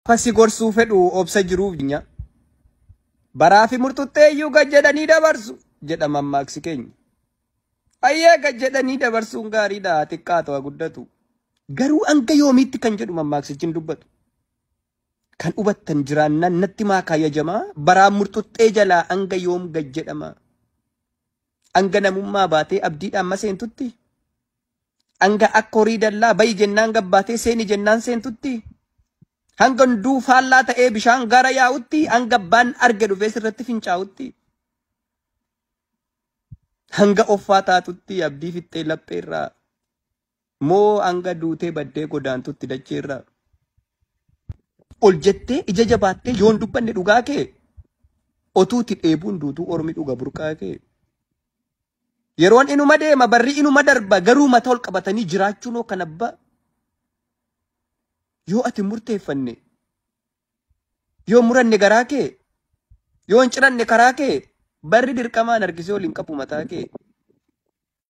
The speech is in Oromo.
Fasi gorsuu fedhu obsa jiruuf nya. Baraafi murtuttee iyyuu gad jedhanii dabarsu jedha mammaaksi keenya. Ayyee gad jedhanii dabarsuun gaariidha xiqqaatu haa guddatu. Garuu hanga yoomiitti kan jedhu mammaaksichi dubbatu. Kan hubattan jiraannan natti maa kaayyajamaa baraan murtuttee jalaa hanga yoom gad jedhama. Hanga namummaa baatee abdiidhaan maseentutti. Hanga akka horii dallaa bayi jennaan gabbaatee seeni jennaan seentutti. Hanga hunduu faallaa ta'ee bishaan gara yaa'utti hanga abbaan arge dhufee sirratti fincaa'utti. Hanga offaa taatutti abdii fixxee lapheerraa. Moo hanga duutee baddee godaantutti dacheerraa. Ol jettee ija jabaattee yoon dubbanne dhugaa kee. Otuuti dheebuun duutuu ormi dhuga burqaa kee. Yeroon inuma deema barri inuma darba garuu mata ol qabatanii jiraachuun kan abbaa. Yoo ati murteeffanne yoo muranne garaa kee yoo hin ciranne karaa kee barri dirqamaan harkisee ol hin qabu mataa kee.